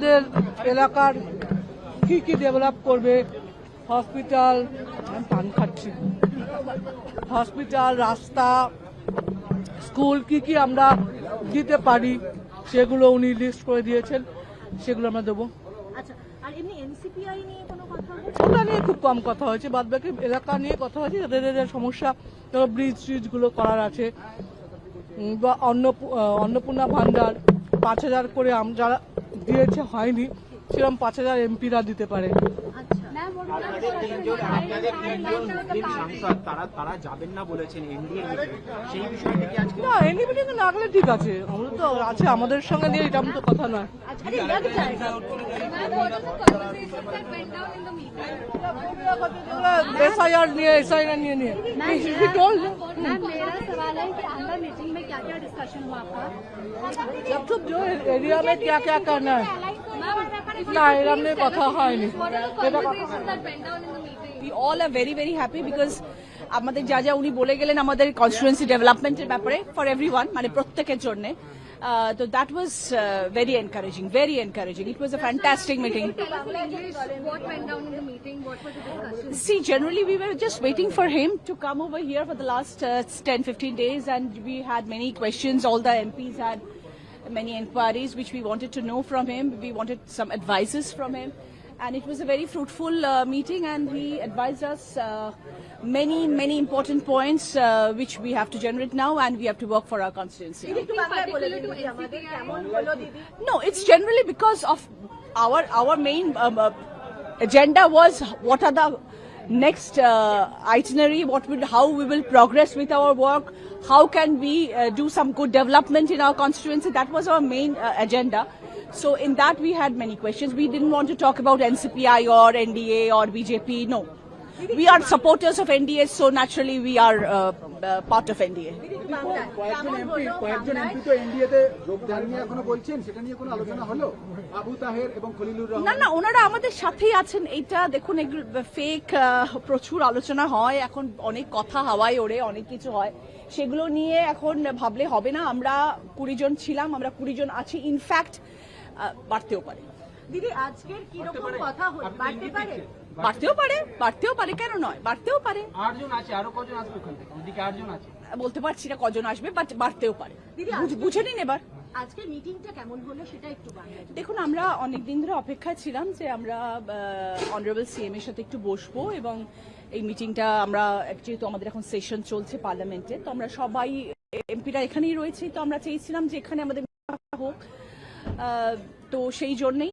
আমাদের এলাকার কি কি ডেভেলপ করবে, হসপিটাল, পান খাচ্ছি, হসপিটাল, রাস্তা, স্কুল কি কি আমরা দিতে পারি সেগুলো উনি লিস্ট করে দিয়েছেন, সেগুলো আমরা দেবো। আচ্ছা, আর এমনি এনসিপিআই নিয়ে কোনো কথা হয়েছে? ওটা নিয়ে খুব কম কথা হয়েছে, বাদ বাকি এলাকা নিয়ে কথা হয়েছে, যাদের সমস্যা, ধরো ব্রিজ গুলো করার আছে, বা অন্নপূর্ণা ভান্ডার 5,000 করে যারা দিয়েছে হয়নি, সেরকম 5,000 এমপিরা দিতে পারে। না, এনডি মিটিং না গেলে ঠিক আছে, আমরা তো আছে, আমাদের সঙ্গে নিয়ে এটা তো কথা নয়। एसआईआर নিয়ে নিয়ে मेरा सवाल है कि अंदर मीटिंग में क्या-क्या डिस्कशन हुआ आपका? सब जो एरिया में क्या क्या करना है না, এরকম নিয়ে কথা হয়নি। We all are very very happy because আমাদের যা যা উনি বলে গেলেন আমাদের কনস্টিটুয়েন্সি ডেভেলপমেন্টের ব্যাপারে ফর এভরিওয়ান, মানে প্রত্যেকের জন্য, তো that was very encouraging. It was a fantastic meeting. What went down in the meeting? What was the discussion? See, generally we were just waiting for him to come over here for the last 10-15 days, and we had many questions. All the MPs had many inquiries which we wanted to know from him. We wanted some advices from him, and it was a very fruitful meeting, and he advised us many important points which we have to generate now, and we have to work for our constituency. No, it's generally because of our main agenda was what are the next itinerary, how we will progress with our work, how can we do some good development in our constituency. That was our main agenda. So in that we had many questions. We didn't want to talk about NCPI or NDA or BJP. No, we are supporters of NDA, so naturally we are part of NDA. কয়েকজন MP তো এনডিএতে যোগদান নিয়ে এখনো বলছেন, সেটা নিয়ে কোনো আলোচনা হলো? আবু তাহের এবং খলিলুর রহমান। না, ওনারা আমাদের সাথেই আছেন। এইটা দেখুন, ফেক প্রচুর আলোচনা হয় এখন, অনেক কথা হাওয়ায় ওড়ে, অনেক কিছু হয়, সেগুলো নিয়ে এখন ভাবলে হবে না। আমরা 20 জন ছিলাম, আমরা 20 জন আছি, ইনফ্যাক্ট বাড়তেও পারে। দিদি, আজকের কি রকম কথা হলো? বাড়তেও পারে, কেন নয়, বাড়তেও পারে। 8 জন আছে, আরো কজন আসবে ওখান থেকে? ওদিকে 8 জন আছে, বলতে পারছি না কজন আসবে, বাট বাড়তেও পারে। বুঝে নিন এবার। আজকের মিটিংটা কেমন হলো সেটা একটু জানাবেন। দেখুন, আমরা অনেকদিন ধরে অপেক্ষায় ছিলাম যে আমরা অনারেবল সিএম এর সাথে একটু বসবো, এবং এই মিটিংটা আমরা, যেহেতু আমাদের এখন সেশন চলছে পার্লামেন্টে, তো আমরা সবাই এমপিরা এখানেই রয়েছি, তো আমরা চেয়েছিলাম যে এখানে আমাদের হোক, তো সেই জন্যই